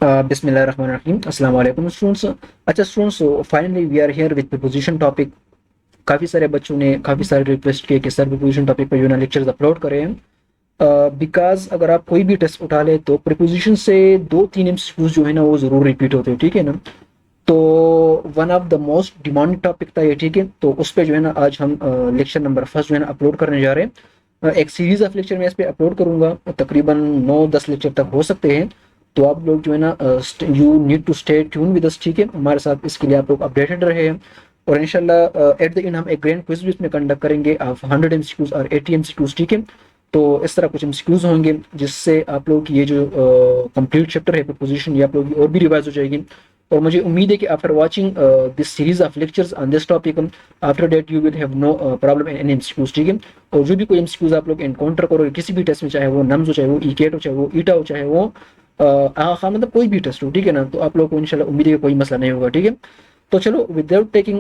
बिस्मिल्लाहिर्रहमानिर्रहीम अस्सलाम वालेकुम स्टूडेंट्स। अच्छा students, finally we are here with preposition topic. काफ़ी सारे बच्चों ने काफ़ी सारे रिक्वेस्ट किए कि सर प्रीपोजिशन टॉपिक पर जो है ना लेक्चर्स अपलोड करें हैं। बिकॉज अगर आप कोई भी टेस्ट उठा ले तो प्रीपोजिशन से 2-3 एमसीक्यूज जो है ना वो ज़रूर रिपीट होते हैं, ठीक है ना। तो one of the most demanding topic था ये, ठीक है। तो उस पर जो है ना आज हम लेक्चर नंबर फर्स्ट जो है ना अपलोड करने जा रहे हैं। एक सीरीज ऑफ लेक्चर मैं इस पे अपलोड करूंगा, तकरीबन 9-10 लेक्चर तक हो सकते हैं। तो आप लोग जो है ना you need to stay tune with us, ठीक है, हमारे साथ। इसके लिए आप लोग अपडेटेड रहे हैं। और इंशाल्लाह एट द एंड हम एक ग्रैंड क्विज भी इसमें कंडक्ट करेंगे ऑफ 100 एमसीक्यूज और 80 एमसीक्यूज, ठीक है। तो इस तरह कुछ एमसीक्यूज होंगे जिससे आप लोग की ये जो कंप्लीट चैप्टर है प्रीपोजिशन, ये आप लोग की और भी रिवाइज हो जाएगी। और मुझे उम्मीद है कि after watching this series of lectures on this topic, after that you will have no problem in any MCQs, ठीक है। और जो भी कोई एमसीक्यूज आप लोग एनकाउंटर करोगे किसी भी टेस्ट में, चाहे वो नम्स हो, चाहे वो ईकेट हो, चाहे वो ईटा हो, चाहे वो हाँ मतलब कोई भी टेस्ट हो, ठीक है ना, तो आप लोग को इंशाल्लाह उम्मीद है कि कोई मसला नहीं होगा, ठीक है। तो चलो without taking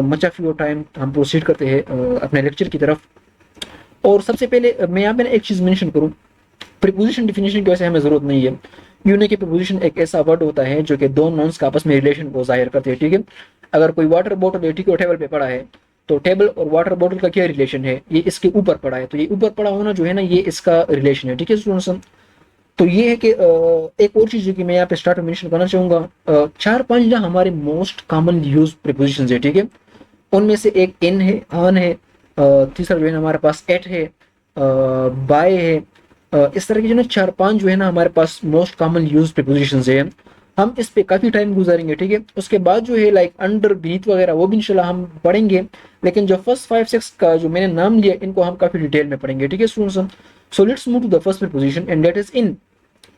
much of your time हम प्रोसीड करते हैं अपने लेक्चर की तरफ। और सबसे पहले मैं यहाँ पे एक चीज़ मेंशन करूँ, प्रीपोजिशन डिफिनेशन की वैसे हमें जरूरत नहीं है। यूं नहीं कि प्रीपोजिशन एक ऐसा वर्ड होता है जो कि दो नॉन्स का आपस में रिलेशन को जाहिर करते हैं, ठीक है। अगर कोई वाटर बॉटल है, ठीक है, टेबल पे पड़ा है, तो टेबल और वाटर बॉटल का क्या रिलेशन है, ये इसके ऊपर पड़ा है, तो ये ऊपर पड़ा होना जो है ना ये इसका रिलेशन है, ठीक है स्टूडेंट्स। तो ये है कि एक और चीज जो कि मैं यहाँ पे स्टार्ट में मेंशन करना चाहूंगा, 4-5 जो हमारे मोस्ट कॉमन यूज प्रीपोजिशन है, ठीक है। उनमें से एक इन है, ऑन है, तीसरा जो है ना हमारे पास एट है, बाय है। इस तरह के जो ना 4-5 जो है ना हमारे पास मोस्ट कॉमन यूज प्रीपोजिशन है। हम इस पे काफी टाइम गुजारेंगे, ठीक है। उसके बाद जो है लाइक अंडर बीट वगैरह वो भी इंशाल्लाह हम पढ़ेंगे। लेकिन जो फर्स्ट 5-6 का जो मैंने नाम लिया इनको हम काफी डिटेल में पढ़ेंगे, ठीक है students. So let's move to the first preposition and that is in.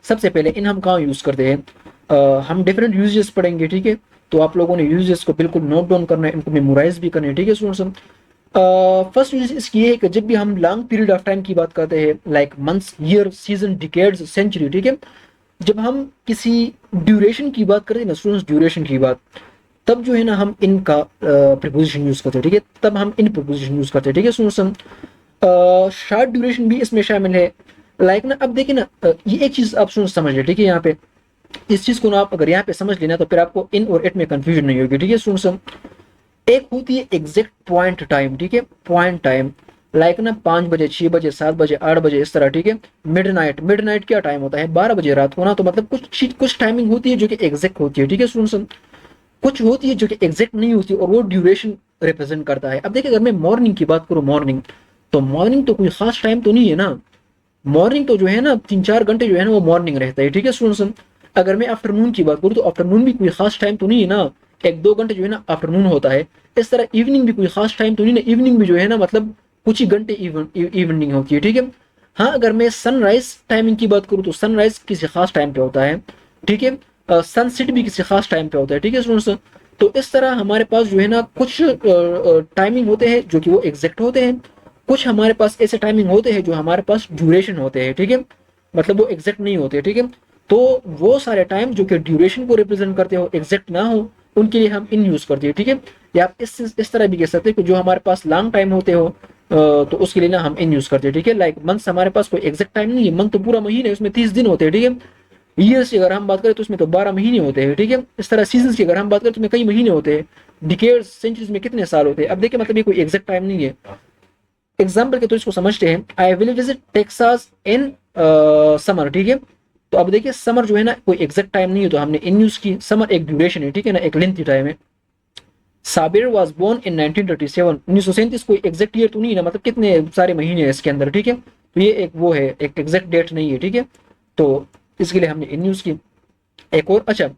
सबसे पहले इन हम कहाँ यूज करते हैं, हम डिफरेंट यूजेस पढ़ेंगे, ठीक है। तो आप लोगों ने यूजेस को बिल्कुल नोट डाउन करना है, इनको मेमोराइज भी करना है, ठीक है स्टूडेंट्स। फर्स्ट यूज इसकी ये है कि जब भी हम लॉन्ग पीरियड ऑफ टाइम की बात करते हैं, like months, year, season, decades, century, ठीक है, जब हम किसी ड्यूरेशन की बात करते हैं ना स्टूडेंट्स, ड्यूरेशन की बात, तब जो है ना हम इनका प्रीपोजिशन यूज करते हैं, ठीक है, तब हम इन प्रीपोजिशन यूज करते हैं, ठीक है स्टूडेंट्स। शॉर्ट ड्यूरेशन भी इसमें शामिल है, लाइक ना अब देखिए ना, ये एक चीज आप स्टूडेंट्स समझ लें, ठीक है। यहाँ पे इस चीज को ना आप अगर यहाँ पे समझ लेना तो फिर आपको इन और इट में कंफ्यूजन नहीं होगी, ठीक है स्टूडेंट्स। एक होती है एग्जैक्ट पॉइंट टाइम, ठीक है, पॉइंट टाइम, लाइक ना 5 बजे, 6 बजे, 7 बजे, 8 बजे, इस तरह, ठीक है। मिडनाइट, मिडनाइट क्या टाइम होता है, 12 बजे रात को ना, तो मतलब कुछ टाइमिंग होती है जो कि एग्जैक्ट होती है, ठीक है स्टूडेंट्स। कुछ होती है जो कि एग्जैक्ट नहीं होती और वो ड्यूरेशन रिप्रेजेंट करता है। अब देखिए अगर मैं मॉर्निंग की बात करूँ, मॉर्निंग, तो मॉर्निंग तो कोई खास टाइम तो नहीं है ना। मॉर्निंग तो जो है ना 3-4 घंटे जो है ना वो मॉर्निंग रहता है, ठीक है स्टूडेंट्स। अगर मैं आफ्टरनून की बात करूँ तो आफ्टरनून भी कोई खास टाइम तो नहीं है ना, 1-2 घंटे जो है ना आफ्टरनून होता है। इस तरह इवनिंग भी कोई खास टाइम तो नहीं ना, इवनिंग भी जो है ना मतलब कुछ ही घंटे इवनिंग होती है, ठीक है। हाँ अगर मैं सनराइज टाइमिंग की बात करूँ तो सनराइज किसी खास टाइम पे होता है, ठीक है। सनसेट भी किसी खास टाइम पे होता है, ठीक है स्टूडेंट्स। तो इस तरह हमारे पास जो है ना कुछ टाइमिंग होते हैं जो कि वो एग्जैक्ट होते हैं, कुछ हमारे पास ऐसे टाइमिंग होते हैं जो हमारे पास ड्यूरेशन होते हैं, ठीक है, मतलब वो एग्जैक्ट नहीं होते, ठीक है। तो वो सारे टाइम जो कि ड्यूरेशन को रिप्रेजेंट करते हो, एग्जैक्ट ना हो, उनके लिए हम इन यूज करते हैं, ठीक है। या आप इस तरह भी कह सकते हैं कि जो हमारे पास लॉन्ग टाइम होते हो तो उसके लिए ना हम इन यूज करते हैं, ठीक है। लाइक मंथ्स हमारे पास कोई एग्जैक्ट टाइम नहीं है, मंथ तो पूरा महीने है, उसमें 30 दिन होते हैं, ठीक है। ईयर्स की अगर हम बात करें तो उसमें तो 12 महीने होते हैं, ठीक है। इस तरह सीजन की अगर हम बात करें तो उसमें कई महीने होते हैं। डिकेड्स, सेंचुरीज में कितने साल होते हैं। अब देखिए मतलब ये कोई एग्जैक्ट टाइम नहीं है। एग्जाम्पल के तो इसको समझते हैं, I will visit Texas in summer, ठीक है। तो अब देखिए समर जो है ना कोई एग्जैक्ट टाइम नहीं है, तो हमने इन यूज की। समर एक ड्यूरेशन है, ठीक है ना, एक लेंथी टाइम है। साबिर वाज बोर्न इन 1937, 1937 कोई एग्जैक्ट ईयर तो नहीं है ना, मतलब कितने सारे महीने हैं इसके अंदर, ठीक है। तो ये एक वो है, एक एग्जैक्ट डेट नहीं है, ठीक है। तो इसके लिए हमने इन यूज की। एक और, अच्छा,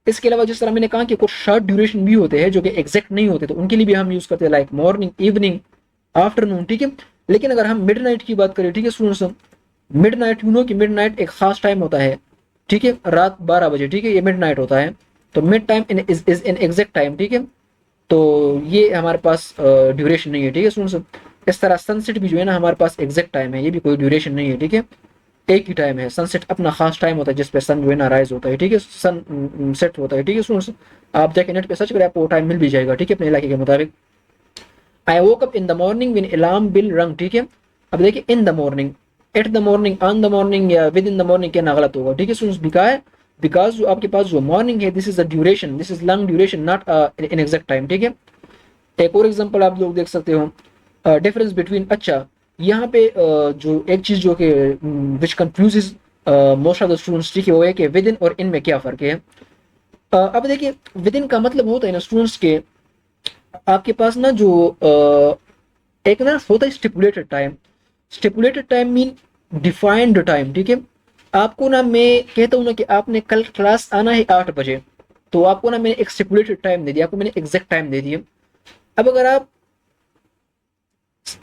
इसके अलावा जिस तरह मैंने कहा कि कुछ शॉर्ट ड्यूरेशन भी होते हैं जो कि एग्जैक्ट नहीं होते, तो उनके लिए भी हम यूज करते हैं, लाइक मॉर्निंग, इवनिंग, आफ्टरनून, ठीक है। लेकिन अगर हम मिडनाइट की बात करें, ठीक है स्टूडेंट्स, मिडनाइट, यू नो कि मिडनाइट एक खास टाइम होता है, ठीक है, रात 12 बजे, ठीक है, ये मिडनाइट होता है। तो mid time is an exact time, ठीक है। तो ये हमारे पास ड्यूरेशन नहीं है, ठीक है स्टूडेंट्स। इस तरह सनसेट भी जो है ना हमारे पास एग्जैक्ट टाइम है, ये भी कोई ड्यूरेशन नहीं है, ठीक है। एक ही टाइम है, सनसेट अपना खास टाइम होता है जिसपे सन जो है ना राइज होता है, ठीक है, सन सेट होता है, ठीक है स्टूडेंट्स। आप जाके नेट पे सर्च करें, आपको वो टाइम मिल भी जाएगा, ठीक है, अपने इलाके के मुताबिक। I woke up in the morning when alarm bell rang, ठीक है। अब देखिए in the morning, at the morning, on the morning या विद इन द मॉर्निंग कहना गलत होगा, ठीक है स्टूडेंट्स। बिका है बिकॉज जो आपके पास जो मॉर्निंग है this is a duration, this is long duration not in exact time, ठीक है। एक और एग्जांपल आप लोग देख सकते हो डिफरेंस बिटवीन, अच्छा यहाँ पे जो एक चीज जो कि which confuses most of the students, ठीक है, वो है कि विद इन और इन में क्या फर्क है। अब देखिए विद इन का मतलब होता है ना स्टूडेंट्स के, आपके पास ना जो एक ना होता है stipulated time, stipulated time mean defined time, ठीक है। आपको ना मैं कहता हूँ ना कि आपने कल क्लास आना है 8 बजे, तो आपको ना मैंने एक स्टिपुलेटेड टाइम दे दिया, आपको मैंने एग्जैक्ट टाइम दे दिया। अब अगर आप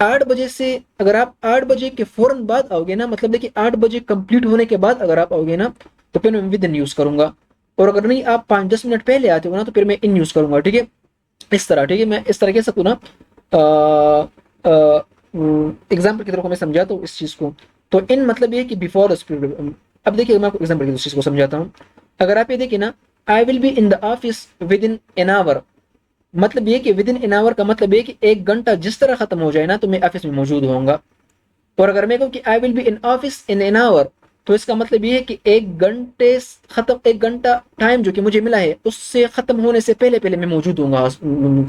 8 बजे से, अगर आप 8 बजे के फौरन बाद आओगे ना, मतलब देखिए 8 बजे कंप्लीट होने के बाद अगर आप आओगे ना, तो फिर मैं विद इन यूज करूंगा, और अगर नहीं आप 5-10 मिनट पहले आते हो ना, तो फिर मैं इन यूज करूंगा, ठीक है। इस तरह, ठीक है, मैं इस तरह कह सकूँ ना, एग्जाम्पल की तरफ मैं समझाता हूँ इस चीज को। तो इन मतलब ये कि बिफोर स्पीड, अब देखिए मैं आपको एग्जाम्पल की चीज को समझाता हूँ। अगर आप ये देखिए ना, I will be in the office with in an hour, मतलब ये कि विद इन एन आवर का मतलब ये कि 1 घंटा जिस तरह खत्म हो जाए ना, तो मैं ऑफिस में मौजूद होऊंगा। और अगर मैं कहूँ कि I will be in office in an hour, तो इसका मतलब ये है कि 1 घंटे खत्म, 1 घंटा टाइम जो कि मुझे मिला है उससे खत्म होने से पहले पहले मैं मौजूद होऊंगा,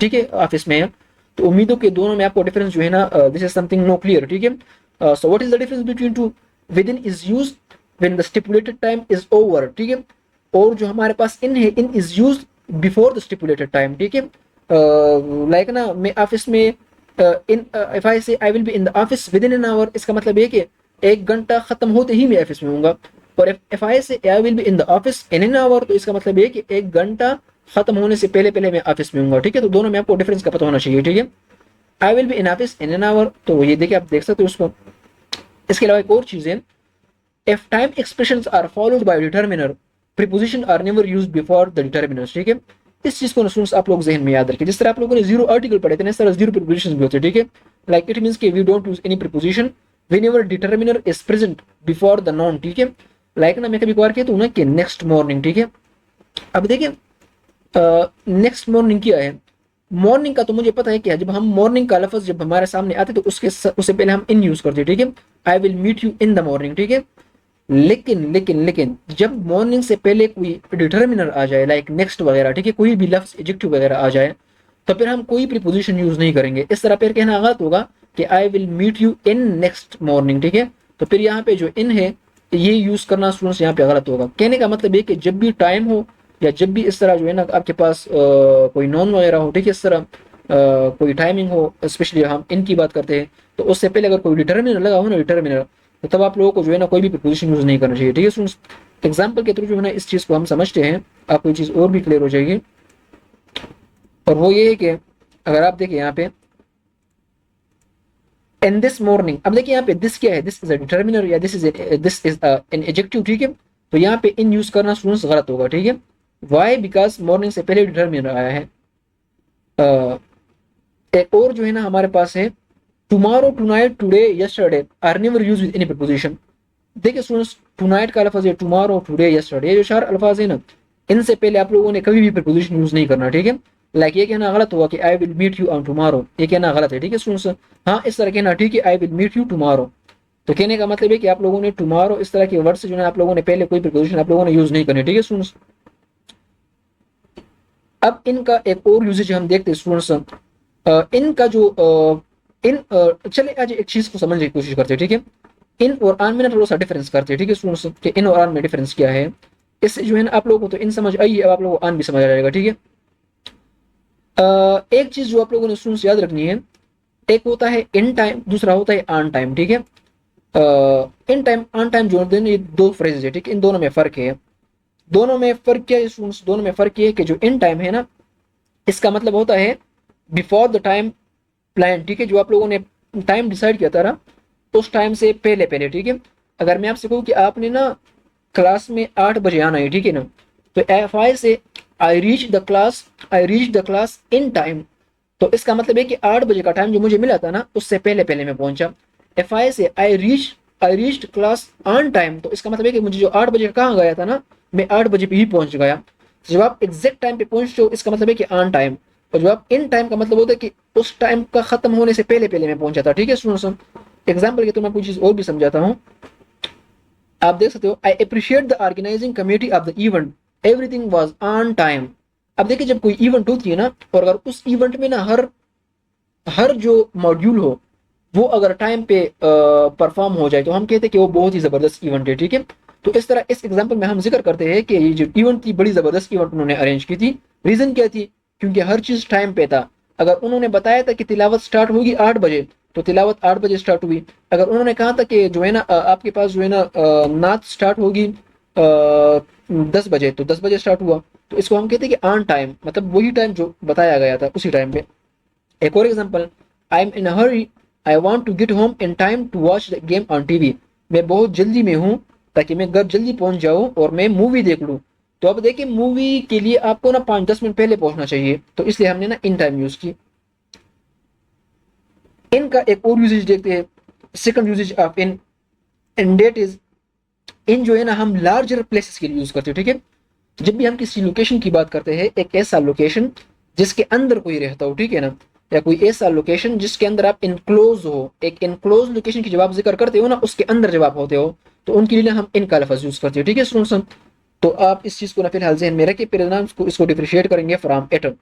ठीक है, ऑफिस में। तो उम्मीदों के दोनों में आपको डिफरेंस जो है ना, this is something no clear, ठीक है। So what is the difference between two, within is use when the stipulated time is over, ठीक है, और जो हमारे पास इन है, in is use before the stipulated time, ठीक है। लाइक ना मैं ऑफिस में इन, इफ आई से I will be in the office with in an hour, इसका मतलब ये कि 1 घंटा खत्म होते ही मैं ऑफिस में हूँगा। और इफ आई से I will be in the office in an hour, तो इसका मतलब ये कि 1 घंटा खत्म होने से पहले पहले मैं ऑफिस में हूँगा, ठीक है। तो दोनों में आपको डिफरेंस का पता होना चाहिए, ठीक है। I will be in office in an hour, तो ये देखिए आप देख सकते हो उसको। इसके अलावा एक और चीज है, if time expressions are followed by determiner, preposition are never used before the determiners, ठीक है। इस चीज को स्टूडेंट्स आप लोग जहन में याद रखें, जिस तरह आप लोगों ने जीरो आर्टिकल पढ़े थे ना, इस तरह जीरो प्रीपोजिशंस भी होते हैं, ठीक है। लाइक इट मींस कि we don't use any preposition whenever determiner is present before the noun, ठीक है। लाइक ना मैं कभी कभार कहता हूं ना कि नेक्स्ट मॉर्निंग, ठीक है। अब देखिए नेक्स्ट मॉर्निंग क्या है, मॉर्निंग का तो मुझे पता है कि जब हम मॉर्निंग का लफ्ज जब हमारे सामने आते तो उससे पहले हम इन यूज करते हैं, ठीक है। I will meet you in the morning, ठीक है। लेकिन जब मॉर्निंग से पहले कोई डिटर्मिनर आ जाए, लाइक नेक्स्ट वगैरह, ठीक है, कोई भी लफ्ज एडजेक्टिव वगैरह आ जाए, तो फिर हम कोई प्रीपोजिशन यूज नहीं करेंगे। इस तरह फिर कहना गलत होगा कि I will meet you in next morning, ठीक है। तो फिर यहाँ पे जो इन है ये यूज करना स्टूडेंट्स यहाँ पे गलत होगा। कहने का मतलब ये कि जब भी टाइम हो या जब भी इस तरह जो है ना आपके पास कोई नॉन वगैरह हो, ठीक है, इस तरह कोई टाइमिंग हो, स्पेशली हम इनकी बात करते हैं, तो उससे पहले अगर कोई डिटर्मिनर लगा हो ना, डिटर्मिनर, तो तब आप लोगों को जो है ना कोई भी प्रीपोजिशन यूज नहीं करना चाहिए, ठीक है स्टूडेंट्स। एग्जाम्पल के थ्रू जो है ना इस चीज को हम समझते हैं, आपको ये चीज और भी क्लियर हो जाएगी। और वो ये है कि अगर आप देखिए यहाँ पे इन दिस मॉर्निंग, अब देखिए यहाँ पे दिस क्या है, दिस इज अ डिटर्मिनर या दिस इज एन एडजेक्टिव, ठीक है। तो यहाँ पे इन यूज करना स्टूडेंट्स गलत होगा, ठीक है। वाई, बिकॉज मॉर्निंग से पहले डिटर्मिनर आया है। एक और जो है ना हमारे पास है tomorrow, tonight, today, yesterday are never use with any preposition. देखिए स्टूडेंट्स टुनाइट का लफ्ज है, टुमारो, टुडे, यस्टरडे, ये जो चार अल्फाज है ना, इनसे पहले आप लोगों ने कभी भी प्रीपोजिशन यूज नहीं करना, ठीक है। लाइक ये कहना गलत हुआ कि I will meet you on tomorrow, ये कहना गलत है, ठीक है स्टूडेंट्स। हाँ इस तरह कहना ठीक है, I will meet you tomorrow. तो कहने का मतलब है कि आप लोगों ने टुमारो इस तरह के वर्ड से जो है आप लोगों ने पहले कोई प्रीपोजिशन आप लोगों ने यूज नहीं करनी, ठीक है स्टूडेंट्स। अब इनका एक और यूजेज हम देखते हैं स्टूडेंट्स। इनका जो चले आज एक चीज को समझने की कोशिश करते हैं, ठीक है। इन और आन में ना थोड़ा सा डिफरेंस करते हैं, ठीक है स्टूडेंट्स, कि इन और आन में डिफरेंस क्या है। इससे जो है ना आप लोगों को तो इन समझ आई है, अब आप लोगों को आन भी समझ आ जाएगा, ठीक है। एक चीज जो आप लोगों ने स्टूडेंट्स याद रखनी है, एक होता है इन टाइम, दूसरा होता है ऑन टाइम, ठीक है। इन टाइम ऑन टाइम जो ये दो फ्रेजेस है, ठीक है, इन दोनों में फर्क है। दोनों में फर्क क्या है स्टूडेंट्स, दोनों में फर्क ये है कि जो इन टाइम है ना, इसका मतलब होता है बिफोर द टाइम प्लान, ठीक है। जो आप लोगों ने टाइम डिसाइड किया था ना, उस टाइम से पहले पहले, ठीक है। अगर मैं आपसे कहूँ कि आपने ना क्लास में 8 बजे आना है, ठीक है ना, तो एफ आई से I reach the class in time, तो इसका मतलब है कि 8 बजे का टाइम जो मुझे मिला था ना, उससे पहले पहले मैं पहुंचा। एफ आई से I reached class on time, तो इसका मतलब है कि मुझे जो 8 बजे कहाँ गया था ना, मैं 8 बजे पे ही पहुंच गया। तो जब आप एग्जैक्ट टाइम पे पहुंचते हो, इसका मतलब है कि ऑन टाइम। और जब आप इन टाइम का मतलब होता है कि उस टाइम का खत्म होने से पहले पहले मैं पहुंचा था, ठीक है स्टूडेंट्स। एग्जाम्पल के तो मैं कोई चीज और भी समझाता हूँ। आप देख सकते हो, I appreciate the organising committee of the event, everything was on time. अब देखिए जब कोई इवेंट होती है ना, और अगर उस इवेंट में ना हर हर जो मॉड्यूल हो वो अगर टाइम पे परफॉर्म हो जाए तो हम कहते हैं कि वो बहुत ही जबरदस्त इवेंट है, ठीक है। तो इस तरह इस एग्जांपल में हम जिक्र करते हैं कि ये जो इवेंट थी बड़ी जबरदस्त इवेंट उन्होंने अरेंज की थी। रीजन क्या थी? क्योंकि हर चीज टाइम पे था। अगर उन्होंने बताया था कि तिलावत स्टार्ट होगी 8 बजे, तो तिलावत 8 बजे स्टार्ट हुई। अगर उन्होंने कहा था कि जो है ना आपके पास जो है ना नाच स्टार्ट होगी 10 बजे, तो 10 बजे स्टार्ट हुआ। तो इसको हम कहते हैं कि ऑन टाइम, मतलब वही टाइम जो बताया गया था उसी टाइम पे। एक और example, I am in a hurry, I want to get home in time to watch the game on TV. मैं बहुत जल्दी में हूँ ताकि मैं घर जल्दी पहुंच जाऊं और मैं मूवी देख लूं। तो अब देखिए मूवी के लिए आपको ना 5-10 मिनट पहले पहुंचना चाहिए, तो इसलिए हमने ना इन टाइम यूज की। इनका एक और यूजेज देखते हैं, second usages of in, in date is, in जो है ना हम लार्जर प्लेसेस के लिए यूज करते हैं, ठीक है। जब भी हम किसी लोकेशन की बात करते हैं, एक ऐसा लोकेशन जिसके अंदर कोई रहता हो, ठीक है ना, या कोई ऐसा लोकेशन जिसके अंदर आप इनक्लोज हो, एक इनक्लोज लोकेशन की जब आप जिक्र करते हो ना, उसके अंदर जब आप होते हो तो उनके लिए हम इनका लफ्ज यूज करते हो, ठीक है स्टूडेंट्स। तो आप इस चीज को ना फिलहाल जहन में रखिए, फिर ना इसको डिफरेंशिएट करेंगे फ्रॉम एटम।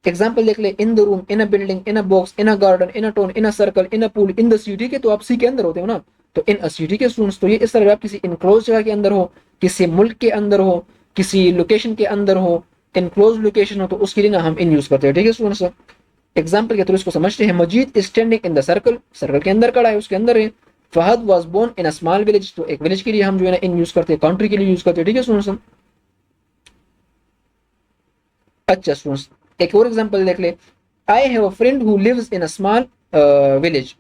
एग्जाम्पल देख ले, in the room, in a building, in a box, in a garden, in a town, in a circle, in a pool, in the sea, ठीक है। तो आप सी के अंदर होते हो ना, तो इन अ सी, ठीक है स्टूडेंट्स। तो ये इस तरह आप किसी इनक्लोज जगह के अंदर हो, किसी मुल्क के अंदर हो, किसी लोकेशन के अंदर हो, इनक्लोज लोकेशन हो, तो उसके लिए ना हम इन यूज करते हैं, ठीक है स्टूडेंट्स। एग्जाम्पल के थ्रू इसको समझते हैं। Majid standing in the circle, circle के अंदर खड़ा है, उसके अंदर है। Fahad was born in a small village, तो एक विलेज के लिए हम जो है ना इन यूज करते हैं, कंट्री के लिए यूज करते हैं, ठीक है स्टूडेंट्स। अच्छा स्टूडेंट्स, एक और एग्जांपल देख ले, I have a friend who lives in a small village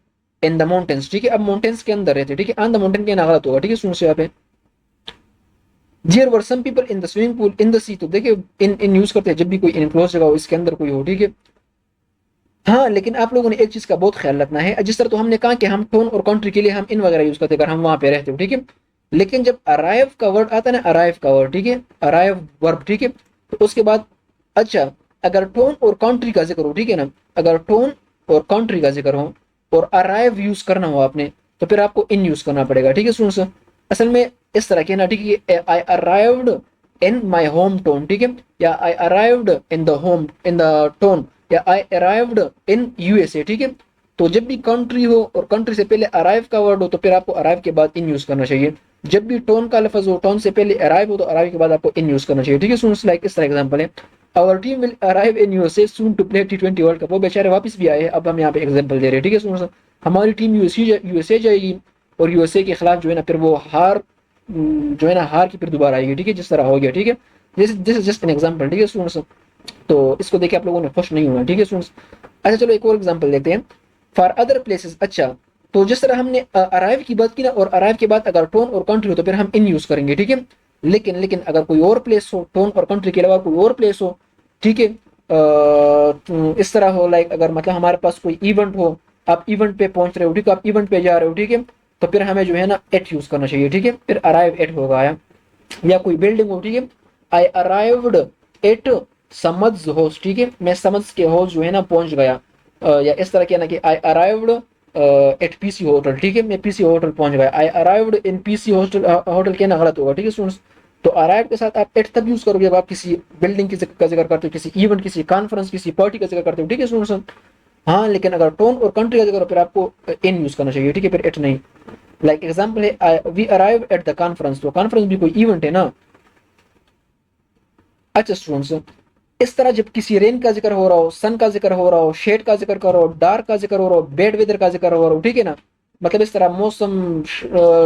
in the mountains, ठीक है। अब माउंटेन्स के अंदर रहते हैं, ठीक है। ऑन द माउंटेन के ना गलत होगा, ठीक है स्टूडेंट्स। यहाँ पे there were some people in the swimming pool in the sea, तो देखिए इन इन यूज करते हैं जब भी कोई इनक्लोज जगह हो, इसके अंदर कोई हो, ठीक है। हाँ, लेकिन आप लोगों ने एक चीज का बहुत ख्याल रखना है, जिस तरह तो हमने कहा कि हम टोन और कंट्री के लिए हम इन वगैरह यूज करते हैं अगर हम वहां पे रहते हो, ठीक है। लेकिन जब अराइव का वर्ड आता है ना, अराइव का वर्ड, ठीक है, अराइव वर्ब, ठीक है, तो उसके बाद अच्छा, अगर टोन और कंट्री का जिक्र हो, ठीक है ना, अगर टोन और कंट्री का जिक्र हो और अराइव यूज करना हो आपने, तो फिर आपको इन यूज करना पड़ेगा, ठीक है स्टूडेंट्स। असल में इस तरह के ना, ठीक है, आई arrived in my home tone, ठीक है, या आई arrived in the home in the tone, या आई अराइव्ड इन यूएसए, ठीक है। तो जब भी कंट्री हो और कंट्री से पहले अराइव का वर्ड हो, तो फिर आपको अराइव के बाद इन यूज करना चाहिए। जब भी टोन का लफज हो, टोन से पहले अराइव हो, तो अराइव के बाद आपको इन यूज करना चाहिए, ठीक है स्टूडेंट्स। लाइक इस तरह एग्जांपल है, our team will arrive in USA soon to play T20 world cup. वो बेचारे वापस भी आए हैं, अब हम यहाँ पे एग्जांपल दे रहे हैं, ठीक है स्टूडेंट्स। हमारी टीम यूएसए जाएगी और यूएसए के खिलाफ जो है ना फिर वो हार, जो है ना हार की फिर दोबारा आएगी, ठीक है, जिस तरह हो गया, ठीक है। This is just an example, ठीक है स्टूडेंट्स। तो इसको देखे आप लोगों ने खुश नहीं होना, ठीक है स्टूडेंट्स। अच्छा चलो एक और एग्जांपल देखते हैं, फॉर अदर प्लेसेस। अच्छा, तो जिस तरह हमने अराइव की बात की ना, और अराइव के बाद अगर टोन और कंट्री हो तो फिर हम इन यूज करेंगे, ठीक है। लेकिन लेकिन अगर कोई और प्लेस हो, टोन और कंट्री के अलावा कोई और प्लेस हो, ठीक है, तो इस तरह हो, लाइक अगर मतलब हमारे पास कोई इवेंट हो, आप इवेंट पे पहुंच रहे हो, ठीक है, आप इवेंट पे जा रहे हो, ठीक है, तो फिर हमें जो है ना एट यूज करना चाहिए, ठीक है, फिर अराइव एट होगा। या कोई बिल्डिंग हो, ठीक है, आई अराइव्ड एट समझ होस्ट, ठीक है, मैं समझ के होस्ट जो है ना पहुंच गया। या इस तरह के ना कि आई अराइव्ड एट पीसी होटल, ठीक है, मैं पीसी होटल पहुंच गया। आई arrived in PC hostel hotel के ना गलत होगा, ठीक है स्टूडेंट्स। तो अराइव के साथ आप एट तब यूज करोगे जब आप किसी बिल्डिंग का जिक्र करते हो, किसी इवेंट, किसी कॉन्फ्रेंस, किसी पार्टी का जिक्र करते हो, ठीक है स्टूडेंट्स। हाँ, लेकिन अगर टोन और कंट्री का जिक्र हो फिर आपको इन यूज करना चाहिए, ठीक है, फिर एट नहीं। लाइक एग्जांपल है, we arrive at the conference, तो कॉन्फ्रेंस भी कोई इवेंट है ना। अच्छा स्टूडेंट्स, इस तरह जब किसी रेन का जिक्र हो रहा हो, सन का जिक्र हो रहा हो, शेड का जिक्र कर रहा हो, डार्क का जिक्र हो रहा हो, बेड वेदर का जिक्र हो रहा हो, ठीक है ना, मतलब इस तरह मौसम,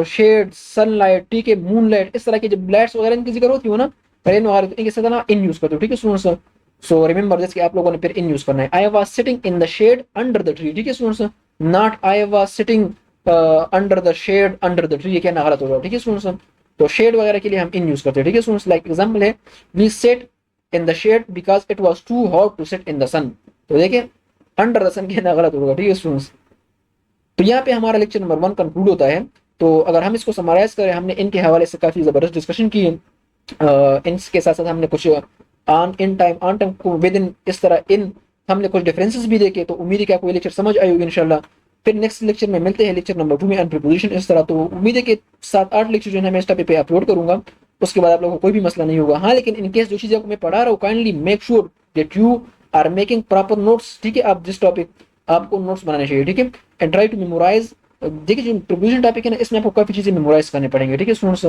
शेड, सनलाइट, ठीक है, मूनलाइट, इस तरह की जब लाइट्स वगैरह इनकी जिक्र होती हो ना, रेन वगैरह, तो इनके साथ ना इन यूज करते हो, ठीक है स्टूडेंट्स। सो रिमेंबर जैसे कि आप लोगों ने फिर इन यूज करना है। I was sitting in the shade under the tree, ठीक है students, not I was sitting under the shade under the tree, ये क्या गलत होगा, ठीक है स्टूडेंट्स। तो शेड वगैरह के लिए हम इन यूज करते हैं, ठीक है स्टूडेंट्स। लाइक एग्जांपल है, we set in the shade because it was too hot to sit in the sun. तो देखिए अंडर द सन कहना गलत होगा, ठीक है स्टूडेंट्स। तो यहाँ पे हमारा लेक्चर नंबर 1 कंक्लूड होता है। तो अगर हम इसको समराइज करें, हमने इनके हवाले से काफी जबरदस्त डिस्कशन की। इनके साथ साथ हमने कुछ ऑन टाइम को विद इन, इस तरह इन हमने कुछ डिफरेंसेस भी देखे। तो उम्मीद है कि आपको ये लेक्चर समझ आई होगी इंशाल्लाह। फिर नेक्स्ट लेक्चर में मिलते हैं, लेक्चर नंबर 2 में, प्रीपोजिशन इस तरह। तो उम्मीद है कि 7-8 लेक्चर जो है मैं इस टॉपिक पे अपलोड करूंगा, उसके बाद आप लोगों को कोई भी मसला नहीं होगा। हाँ, लेकिन इनकेस जो चीज़ें मैं पढ़ा रहा हूँ, kindly make sure that you are making proper notes, ठीक है। आप जिस टॉपिक आपको नोट्स बनाने चाहिए, ठीक है, एंड ट्राई टू मेमोराइज। देखिए जो प्रीपोजिशन टॉपिक है ना, इसमें आपको काफी चीजें मेमोराइज करने पड़ेंगे, ठीक है स्टूडेंट्स।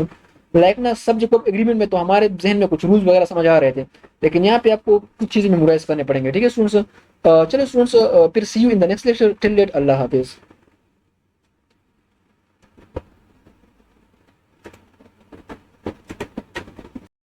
लाइक ना सब्जेक्ट ऑफ एग्रीमेंट में तो हमारे जहन में कुछ रूल्स वगैरह समझ आ रहे थे, लेकिन यहाँ पे आपको कुछ चीजें मेमोराइज करने पड़ेंगे, ठीक है स्टूडेंट्स। चलो स्टूडेंट्स, फिर see you in the next lecture. Till date, अल्लाह हाफिज।